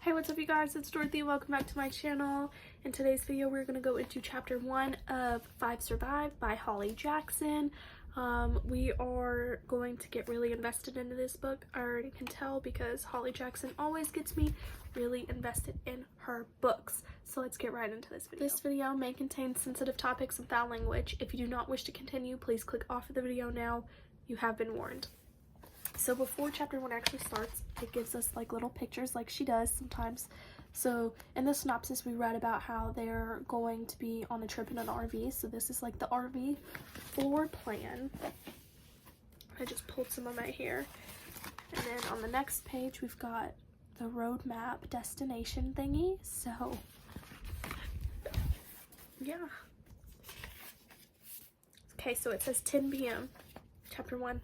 Hey, what's up you guys? It's Dorothy. Welcome back to my channel. In today's video, we're going to go into chapter 1 of Survive by Holly Jackson. We are going to get really invested into this book. I already can tell because Holly Jackson always gets me really invested in her books. So let's get right into this video. This video may contain sensitive topics and foul language. If you do not wish to continue, please click off of the video now. You have been warned. So before chapter 1 actually starts, it gives us like little pictures like she does sometimes. So in the synopsis, we read about how they're going to be on a trip in an RV. So this is like the RV floor plan. I just pulled some of my hair. And then on the next page, we've got the road map destination thingy. So yeah. Okay, so it says 10 p.m. chapter 1.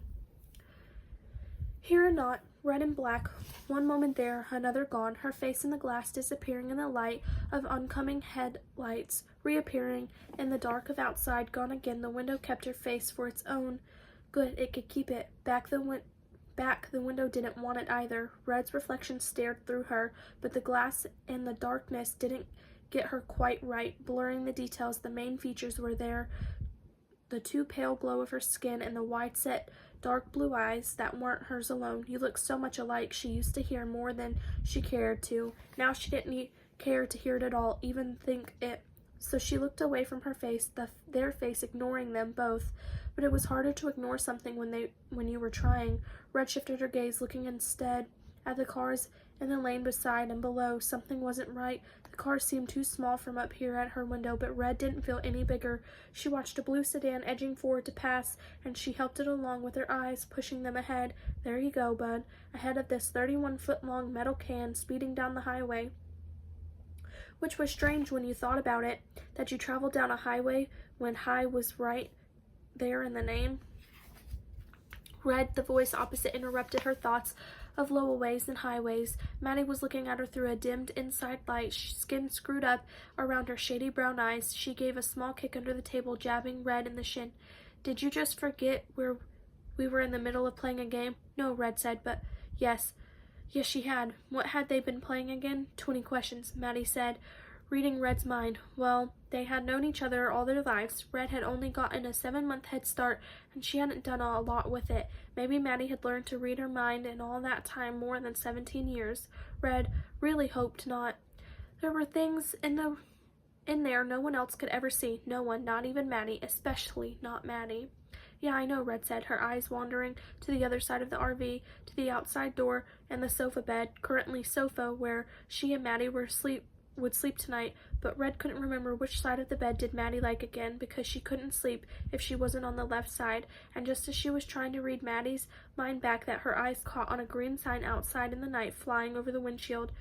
Here and not, red and black, one moment there, another gone, her face in the glass disappearing in the light of oncoming headlights, reappearing in the dark of outside, gone again. The window kept her face for its own. Good, it could keep it. Back, the window didn't want it either. Red's reflection stared through her, but the glass and the darkness didn't get her quite right, blurring the details. The main features were there. The too pale glow of her skin and the wide-set dark blue eyes that weren't hers alone. You look so much alike. She used to hear more than she cared to. Now she didn't care to hear it at all, even think it. So she looked away from her face, their face, ignoring them both. But it was harder to ignore something when you were trying. Red shifted her gaze, looking instead at the cars in the lane beside and below. Something wasn't right. The cars seemed too small from up here at her window, but Red didn't feel any bigger. She watched a blue sedan edging forward to pass, and she helped it along with her eyes, pushing them ahead. There you go, bud. Ahead of this 31-foot-long metal can speeding down the highway. Which was strange when you thought about it, that you traveled down a highway when high was right there in the name. Red, the voice opposite, interrupted her thoughts of lowaways and highways. Maddie was looking at her through a dimmed inside light, skin screwed up around her shady brown eyes. She gave a small kick under the table, jabbing Red in the shin. Did you just forget we were in the middle of playing a game? No, Red said, but yes. Yes, she had. What had they been playing again? 20 questions, Maddie said, reading Red's mind. Well, they had known each other all their lives. Red had only gotten a 7-month head start, and she hadn't done a lot with it. Maybe Maddie had learned to read her mind in all that time, more than 17 years. Red really hoped not. There were things in there no one else could ever see. No one, not even Maddie, especially not Maddie. Yeah, I know, Red said, her eyes wandering to the other side of the RV, to the outside door and the sofa bed, currently sofa, where she and Maddie would sleep tonight. But Red couldn't remember which side of the bed did Maddie like again, because she couldn't sleep if she wasn't on the left side. And just as she was trying to read Maddie's mind back, that her eyes caught on a green sign outside in the night, flying over the windshield.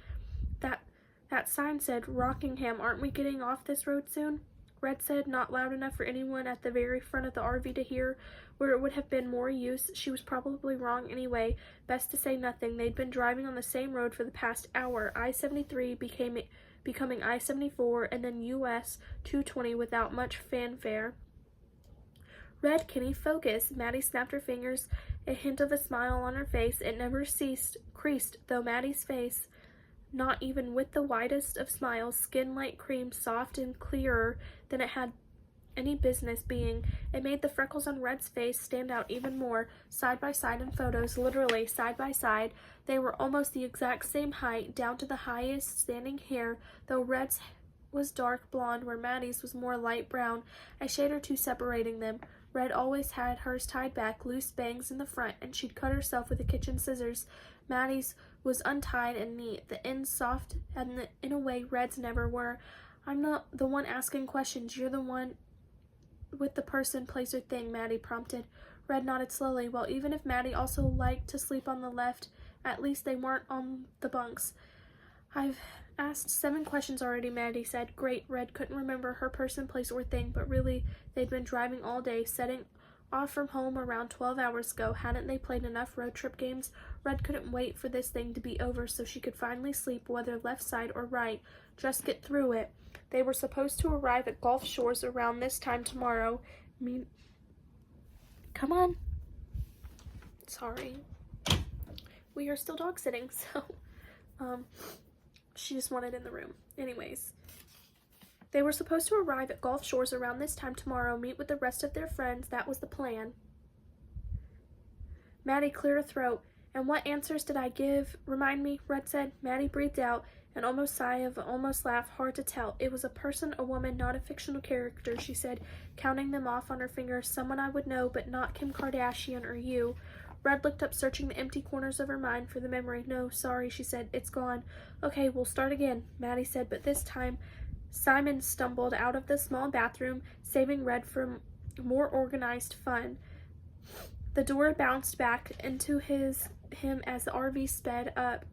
That sign said, Rockingham, aren't we getting off this road soon? Red said, not loud enough for anyone at the very front of the RV to hear. Where it would have been more use, she was probably wrong anyway. Best to say nothing. They'd been driving on the same road for the past hour. I-73 becoming I-74, and then US 220 without much fanfare. Red, can he focus? Maddie snapped her fingers, a hint of a smile on her face. It never creased, though Maddie's face, not even with the widest of smiles, skin like cream, soft and clearer than it had any business being. It made the freckles on Red's face stand out even more. Side by side in photos, literally side by side, they were almost the exact same height, down to the highest standing hair, though Red's was dark blonde where Maddie's was more light brown, a shade or two separating them. Red always had hers tied back, loose bangs in the front, and she'd cut herself with the kitchen scissors. Maddie's was untied and neat, the ends soft, and in a way Red's never were. I'm not the one asking questions, you're the one with the person, place, or thing, Maddie prompted. Red nodded slowly. Well, even if Maddie also liked to sleep on the left, at least they weren't on the bunks. I've asked 7 questions already, Maddie said. Great. Red couldn't remember her person, place, or thing, but really, they'd been driving all day, setting off from home around 12 hours ago. Hadn't they played enough road trip games? Red couldn't wait for this thing to be over so she could finally sleep, whether left side or right. Just get through it. They were supposed to arrive at Gulf Shores around this time tomorrow. Come on. Sorry. We are still dog sitting, so she just wanted in the room. Anyways, they were supposed to arrive at Gulf Shores around this time tomorrow, meet with the rest of their friends. That was the plan. Maddie cleared her throat. And what answers did I give? Remind me, Red said. Maddie breathed out, an almost sigh of almost laugh, hard to tell. It was a person, a woman, not a fictional character, she said, counting them off on her fingers. Someone I would know, but not Kim Kardashian or you. Red looked up, searching the empty corners of her mind for the memory. No, sorry, she said. It's gone. Okay, we'll start again, Maddie said, but this time Simon stumbled out of the small bathroom, saving Red from more organized fun. The door bounced back into him as the RV sped up.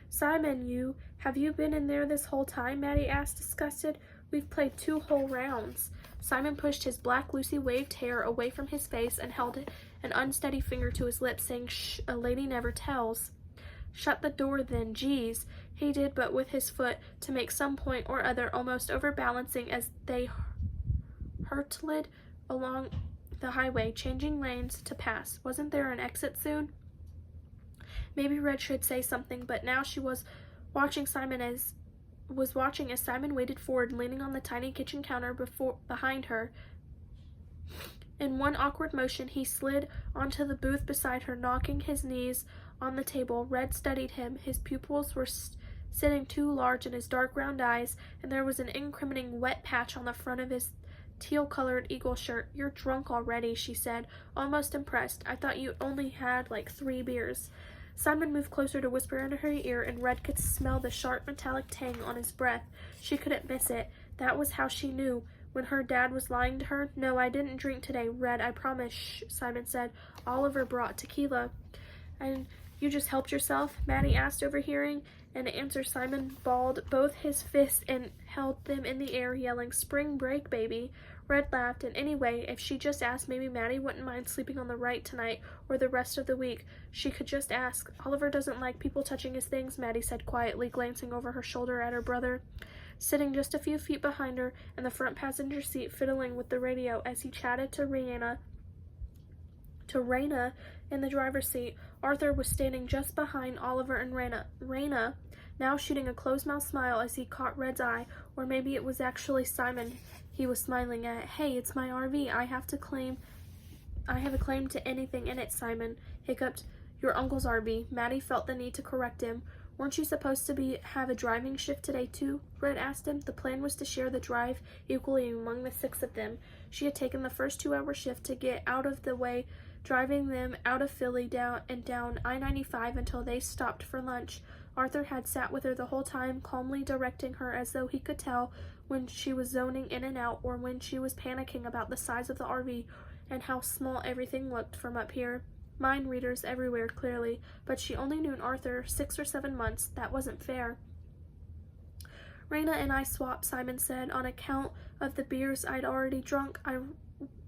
Simon, have you been in there this whole time? Maddie asked, disgusted. We've played 2 whole rounds. Simon pushed his black, loosely waved hair away from his face and held an unsteady finger to his lips, saying, Shh, a lady never tells. Shut the door then, geez. He did, but with his foot, to make some point or other, almost overbalancing as they hurtled along the highway, changing lanes to pass. Wasn't there an exit soon? Maybe Red should say something, but now she was watching as Simon waded forward, leaning on the tiny kitchen counter behind her. In one awkward motion, he slid onto the booth beside her, knocking his knees on the table. Red studied him. His pupils were sitting too large in his dark round eyes, and there was an incriminating wet patch on the front of his teal-colored eagle shirt. You're drunk already, she said, almost impressed. I thought you only had like 3 beers. Simon moved closer to whisper into her ear, and Red could smell the sharp metallic tang on his breath. She couldn't miss it. That was how she knew when her dad was lying to her. No, I didn't drink today, Red, I promise. Shh, Simon said. Oliver brought tequila. And you just helped yourself? Maddie asked, overhearing. In answer, Simon balled both his fists and held them in the air, yelling, Spring break, baby. Red laughed, and anyway, if she just asked, maybe Maddie wouldn't mind sleeping on the right tonight or the rest of the week. She could just ask. Oliver doesn't like people touching his things, Maddie said quietly, glancing over her shoulder at her brother, sitting just a few feet behind her in the front passenger seat, fiddling with the radio as he chatted to Raina in the driver's seat. Arthur was standing just behind Oliver and Raina, now shooting a closed-mouthed smile as he caught Red's eye, or maybe it was actually Simon he was smiling at. Hey, it's my RV. I have a claim to anything in it, Simon hiccuped. Your uncle's RV. Maddie felt the need to correct him. Weren't you supposed to have a driving shift today, too? Red asked him. The plan was to share the drive equally among the 6 of them. She had taken the first 2-hour shift to get out of the way, driving them out of Philly down I-95 until they stopped for lunch. Arthur had sat with her the whole time, calmly directing her as though he could tell when she was zoning in and out or when she was panicking about the size of the RV and how small everything looked from up here. Mind readers everywhere, clearly, but she only knew Arthur 6 or 7 months. That wasn't fair. Raina and I swapped, Simon said, on account of the beers I'd already drunk.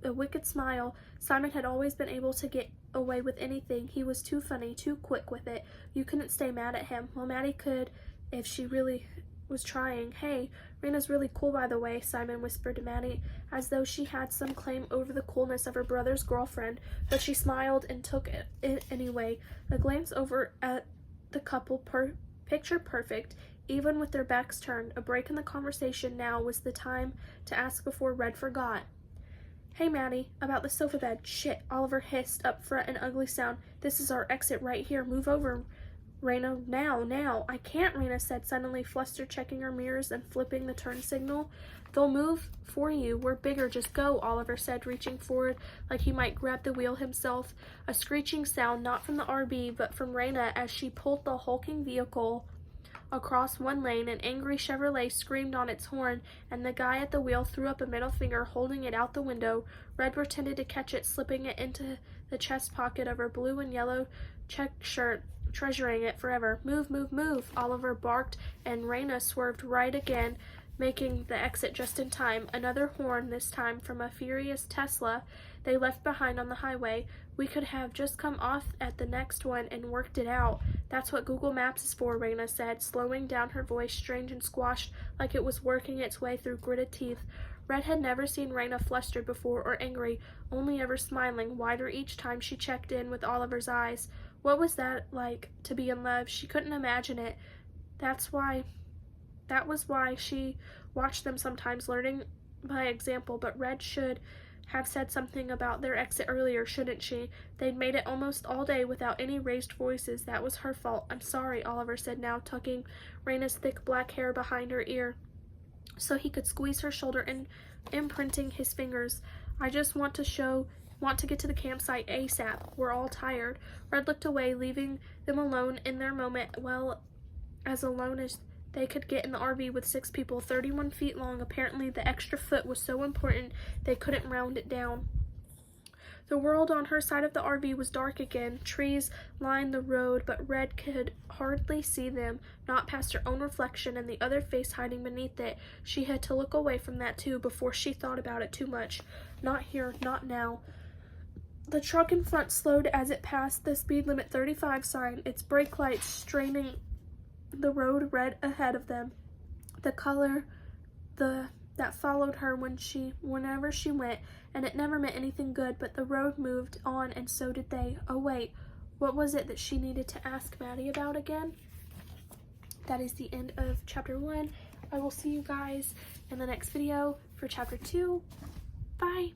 A wicked smile. Simon had always been able to get away with anything. He was too funny, too quick with it. You couldn't stay mad at him. Well, Maddie could if she really was trying. Hey, Raina's really cool, by the way, Simon whispered to Maddie, as though she had some claim over the coolness of her brother's girlfriend, but she smiled and took it anyway. A glance over at the couple, picture perfect, even with their backs turned. A break in the conversation now was the time to ask before Red forgot. Hey, Maddie, about the sofa bed. Shit, Oliver hissed up front, an ugly sound. This is our exit right here. Move over, Raina, now. I can't, Raina said, suddenly flustered, checking her mirrors and flipping the turn signal. They'll move for you. We're bigger. Just go, Oliver said, reaching forward like he might grab the wheel himself. A screeching sound, not from the RV, but from Raina as she pulled the hulking vehicle across one lane. An angry Chevrolet screamed on its horn, and the guy at the wheel threw up a middle finger, holding it out the window. Red pretended to catch it, slipping it into the chest pocket of her blue and yellow check shirt, treasuring it forever. Move, Oliver barked, and Raina swerved right again, making the exit just in time. Another horn, this time from a furious Tesla they left behind on the highway. We could have just come off at the next one and worked it out. That's what Google Maps is for, Raina said, slowing down, her voice strange and squashed like it was working its way through gritted teeth. Red had never seen Raina flustered before or angry, only ever smiling, wider each time she checked in with Oliver's eyes. What was that like, to be in love? She couldn't imagine it. That's why That was why she watched them sometimes, learning by example, but Red should have said something about their exit earlier, shouldn't she? They'd made it almost all day without any raised voices. That was her fault. I'm sorry, Oliver said now, tucking Raina's thick black hair behind her ear so he could squeeze her shoulder and imprinting his fingers. I just want to get to the campsite ASAP. We're all tired. Red looked away, leaving them alone in their moment, well, as alone as they could get in the RV with 6 people, 31 feet long. Apparently the extra foot was so important they couldn't round it down. The world on her side of the RV was dark again. Trees lined the road, but Red could hardly see them, not past her own reflection and the other face hiding beneath it. She had to look away from that too before she thought about it too much. Not here, not now. The truck in front slowed as it passed the speed limit 35 sign, its brake lights straining the road red ahead of them. The color that followed her whenever she went, and it never meant anything good, but the road moved on and so did they. Oh wait, what was it that she needed to ask Maddie about again? That is the end of chapter 1. I will see you guys in the next video for chapter 2. Bye.